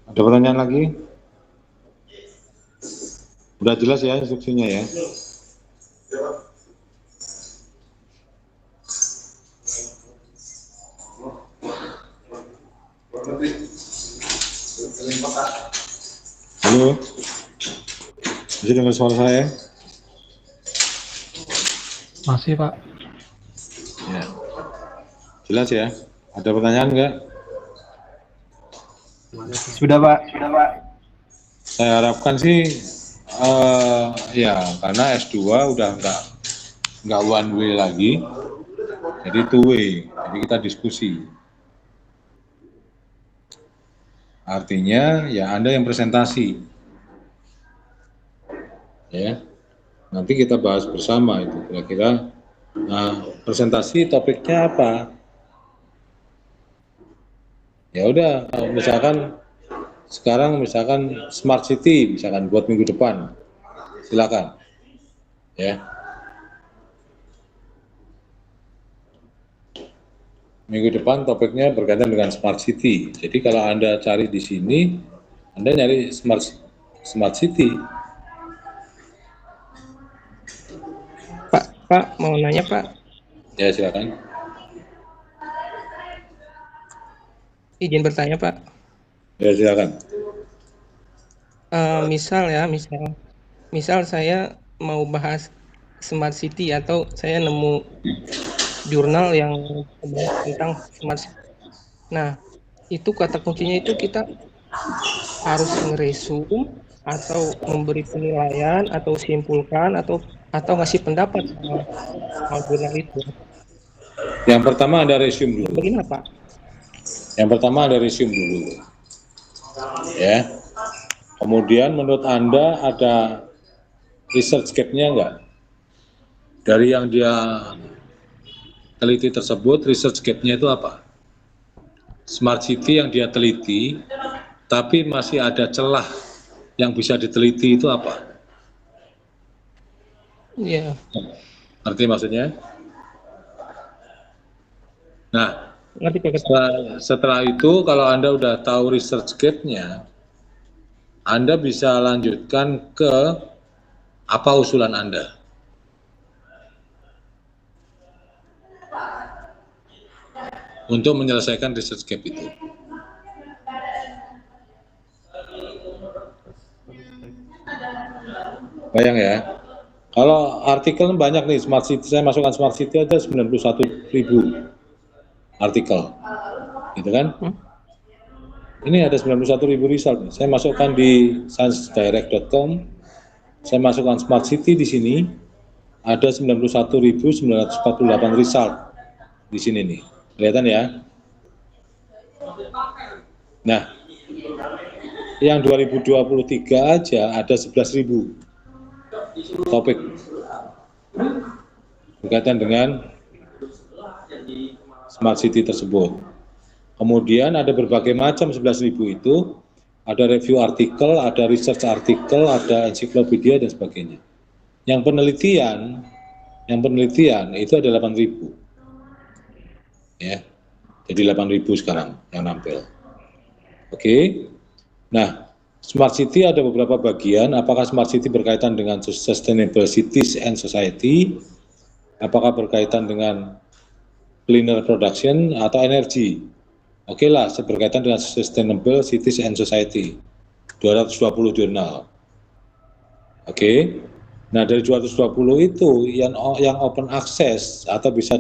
Ada pertanyaan lagi? Udah jelas ya instruksinya ya? Halo? Bisa dengar suara saya? Masih, Pak. Ya. Jelas ya? Ada pertanyaan enggak? Sudah, Pak. Saya harapkan sih ya karena S2 udah nggak one way lagi, jadi two way, jadi kita diskusi. Artinya ya Anda yang presentasi, ya nanti kita bahas bersama itu kira-kira. Nah, presentasi topiknya apa? Ya udah, misalkan sekarang misalkan smart city, misalkan buat minggu depan, silakan, ya. Minggu depan topiknya berkaitan dengan smart city. Jadi kalau Anda cari di sini, Anda nyari smart city. Pak, mau nanya Pak. Ya silakan. Izin bertanya Pak. Ya silakan. Misal saya mau bahas smart city atau saya nemu jurnal yang bahas tentang smart city. Nah, itu kata kuncinya itu kita harus ngeresum atau memberi penilaian atau simpulkan atau ngasih pendapat soal jurnal itu. Yang pertama ada resume dulu. Bagaimana Pak? Yang pertama ada resume dulu, ya. Kemudian menurut Anda ada research gap-nya enggak? Dari yang dia teliti tersebut, research gap-nya itu apa? Smart city yang dia teliti, tapi masih ada celah yang bisa diteliti itu apa? Iya. Arti maksudnya? Nah, setelah itu kalau Anda udah tahu research gap-nya, Anda bisa lanjutkan ke apa usulan Anda. Untuk menyelesaikan research gap itu. Bayang ya. Kalau artikel banyak nih, smart city, saya masukkan smart city aja 91.000 artikel, gitu kan? Ini ada 91.000 result. Saya masukkan di sciencedirect.com, saya masukkan smart city di sini, ada 91.948 result di sini nih, kelihatan ya? Nah, yang 2023 aja ada 11.000 topik berkaitan dengan smart city tersebut. Kemudian ada berbagai macam 11.000 itu, ada review artikel, ada research artikel, ada ensiklopedia dan sebagainya. Yang penelitian itu ada 8.000. Ya. Jadi 8.000 sekarang yang nampil. Oke. Nah, Smart City ada beberapa bagian. Apakah Smart City berkaitan dengan Sustainable Cities and Society? Apakah berkaitan dengan cleaner production atau energi? Oke lah, berkaitan dengan Sustainable Cities and Society. 220 jurnal. Oke. Nah, dari 220 itu yang open access atau bisa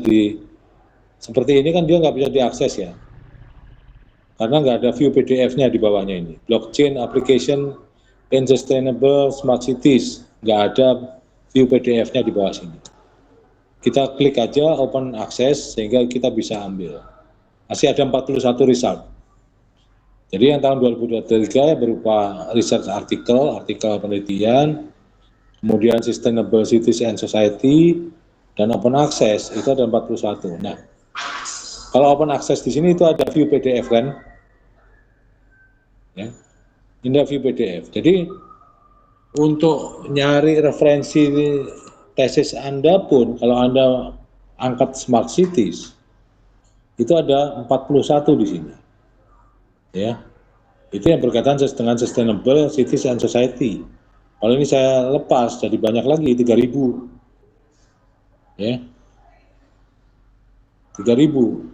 seperti ini kan dia nggak bisa diakses ya. Karena nggak ada view PDF-nya di bawahnya ini. Blockchain application in sustainable smart cities. Nggak ada view PDF-nya di bawah sini. Kita klik aja open access sehingga kita bisa ambil. Masih ada 41 result. Jadi yang tahun 2023 berupa research artikel penelitian, kemudian sustainable cities and society, dan open access itu ada 41. Nah, kalau open access di sini itu ada view PDF kan? Ya, ini ada view PDF. Jadi untuk nyari referensi tesis Anda pun, kalau Anda angkat smart cities, itu ada 41 di sini. Ya, itu yang berkaitan dengan sustainable cities and society. Kalau ini saya lepas jadi banyak lagi 3.000. Ya. 3.000.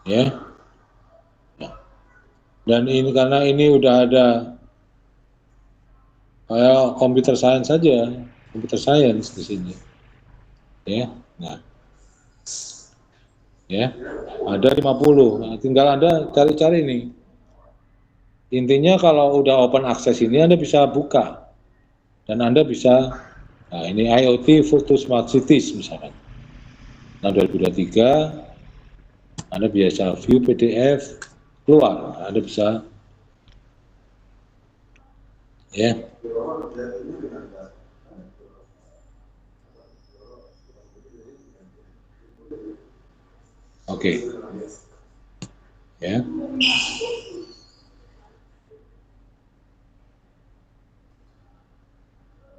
Ya. Nah. Dan ini karena ini udah ada kayak computer science saja, computer science di sini. Ya. Nah. Ya. Ada 50. Nah, tinggal Anda cari-cari nih. Intinya kalau udah open access ini Anda bisa buka. Dan Anda bisa, nah ini IoT to Smart Cities misalkan. Nah 2023, Anda bisa view PDF, keluar, Anda bisa, ya. Oke. Ya.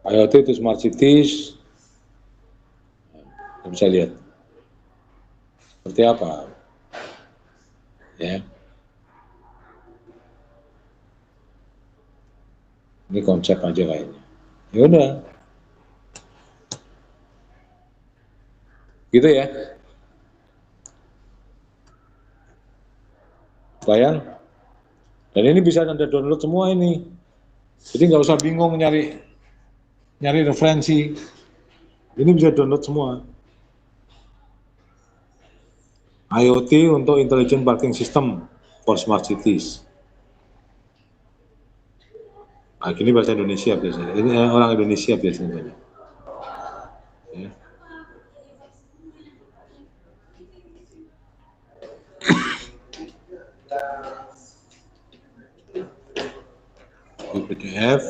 IoT itu smart cities, kita bisa lihat seperti apa, ya. Ini konsep aja kayaknya. Ya udah, gitu ya. Bayang, dan ini bisa Anda download semua ini. Jadi nggak usah bingung nyari referensi. Ini bisa download semua. IoT untuk Intelligent Parking System for Smart Cities. Nah, ini bahasa Indonesia biasanya. Ini orang Indonesia biasanya. Ya. PDF.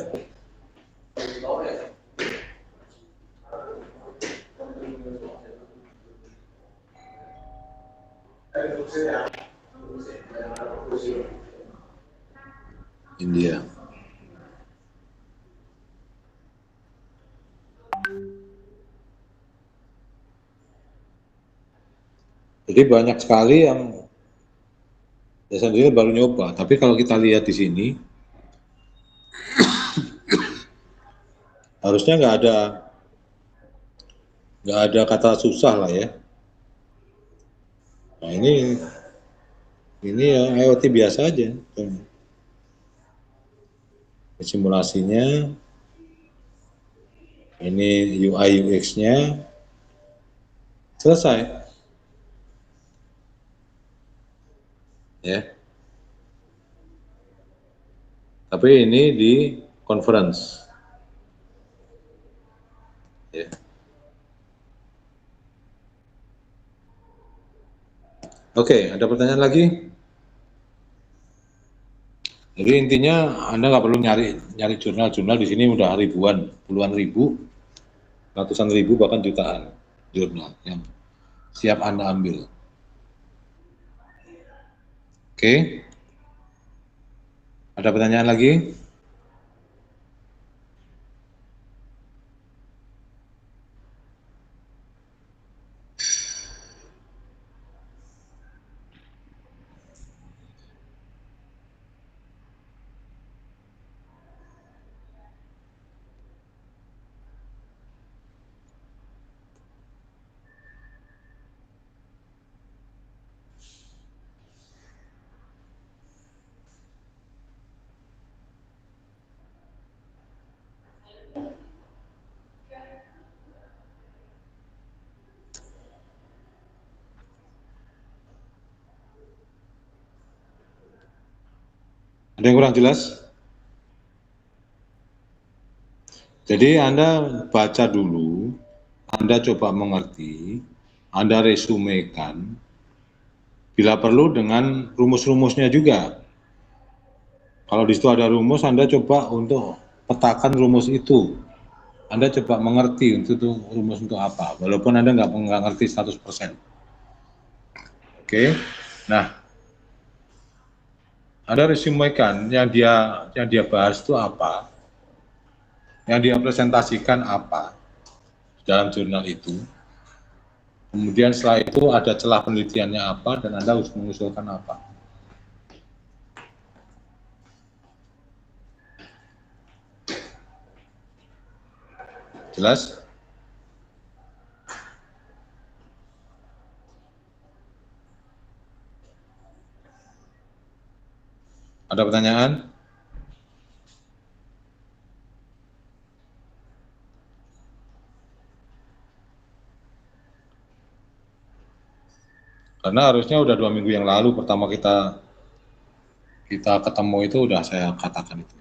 India. Jadi banyak sekali yang saya sendiri baru nyoba, tapi kalau kita lihat di sini harusnya nggak ada kata susah lah ya. Nah ini ya IoT biasa aja. Simulasinya, ini UI UX-nya, selesai. Ya. Tapi ini di conference. Ya. Oke, ada pertanyaan lagi? Jadi intinya Anda nggak perlu nyari jurnal-jurnal, di sini udah ribuan, puluhan ribu, ratusan ribu, bahkan jutaan jurnal yang siap Anda ambil. Oke. Ada pertanyaan lagi? Ada yang kurang jelas? Jadi Anda baca dulu, Anda coba mengerti, Anda resumekan, bila perlu dengan rumus-rumusnya juga. Kalau di situ ada rumus, Anda coba untuk petakan rumus itu. Anda coba mengerti itu rumus untuk apa, walaupun Anda nggak ngerti 100%. Oke, nah, Anda resumekan yang dia bahas itu apa, yang dia presentasikan apa dalam jurnal itu. Kemudian setelah itu ada celah penelitiannya apa, dan Anda harus mengusulkan apa. Jelas? Ada pertanyaan? Karena harusnya udah 2 minggu yang lalu pertama kita ketemu itu udah saya katakan itu.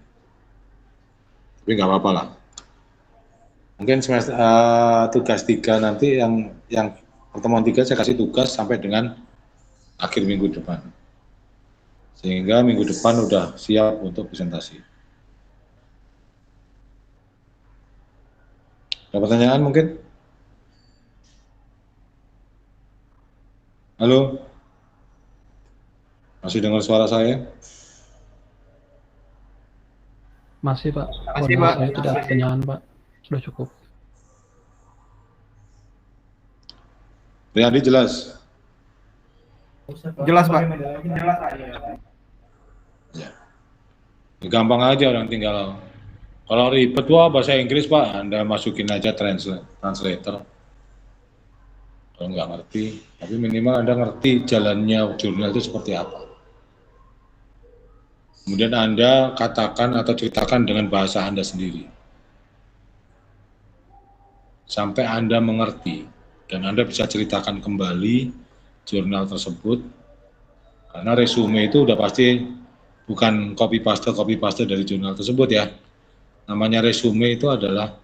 Tapi nggak apa-apa lah. Mungkin semester tugas 3 nanti yang pertemuan 3 saya kasih tugas sampai dengan akhir minggu depan. Sehingga minggu depan udah siap untuk presentasi. Ada pertanyaan mungkin? Halo? Masih dengar suara saya? Masih Pak. Masih, Warna Pak. saya tidak ada pertanyaan Pak. Sudah cukup. Riyadi jelas? Jelas, Pak. Ya. Gampang aja orang tinggal. Kalau ribet, wah bahasa Inggris Pak, Anda masukin aja translator. Kalau nggak ngerti, tapi minimal Anda ngerti jalannya jurnal itu seperti apa. Kemudian Anda katakan atau ceritakan dengan bahasa Anda sendiri. Sampai Anda mengerti, dan Anda bisa ceritakan kembali jurnal tersebut, karena resume itu udah pasti bukan copy paste dari jurnal tersebut ya. Namanya resume itu adalah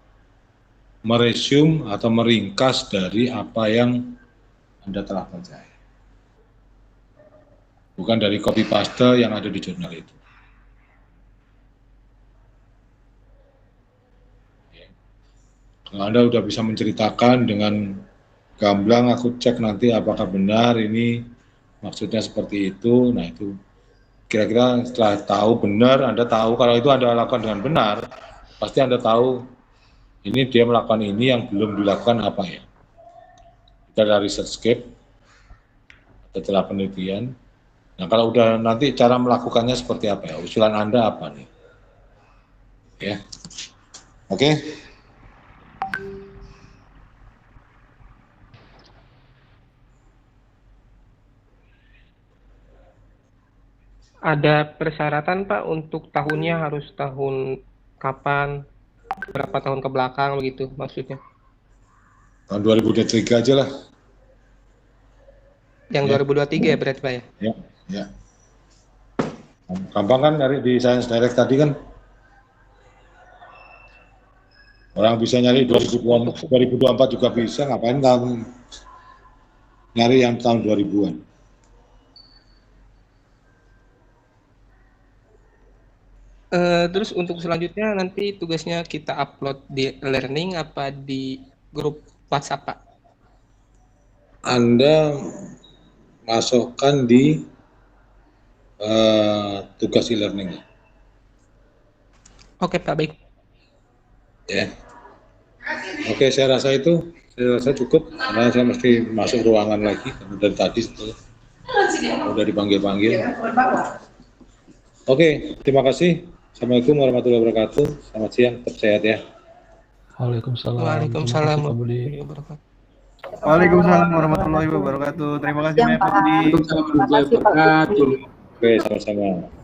meresume atau meringkas dari apa yang Anda telah pelajari. Bukan dari copy paste yang ada di jurnal itu. Kalau Anda sudah bisa menceritakan dengan gamblang, aku cek nanti apakah benar ini maksudnya seperti itu. Nah itu kira-kira setelah tahu benar, Anda tahu kalau itu Anda lakukan dengan benar, pasti Anda tahu ini dia melakukan ini yang belum dilakukan apa ya. Kita ada researchscape, setelah penelitian. Nah kalau udah nanti cara melakukannya seperti apa ya, usulan Anda apa nih? Ya, oke. Ada persyaratan Pak untuk tahunnya harus tahun kapan, berapa tahun ke belakang begitu maksudnya? Tahun 2023 aja lah. Yang Ya. 2023 ya berarti Pak ya? Ya. Gampang kan nyari di Science Direct tadi kan? Orang bisa nyari 2024 juga bisa, ngapain kamu nyari yang tahun 2000-an? Terus untuk selanjutnya nanti tugasnya kita upload di learning apa di grup WhatsApp Pak? Anda masukkan di tugas e-learning. Oke Pak, baik. Ya. Oke, saya rasa cukup karena saya mesti masuk ruangan lagi karena dari tadi sudah dipanggil-panggil. Oke, terima kasih. Assalamualaikum warahmatullahi wabarakatuh. Selamat siang, tetap sehat ya. Waalaikumsalam. Waalaikumsalam Terima kasih, Pak Budi. warahmatullahi wabarakatuh. Waalaikumsalam warahmatullahi wabarakatuh. Terima kasih banyak Pak Budi. Terima kasih Pak Budi. Oke, sama-sama.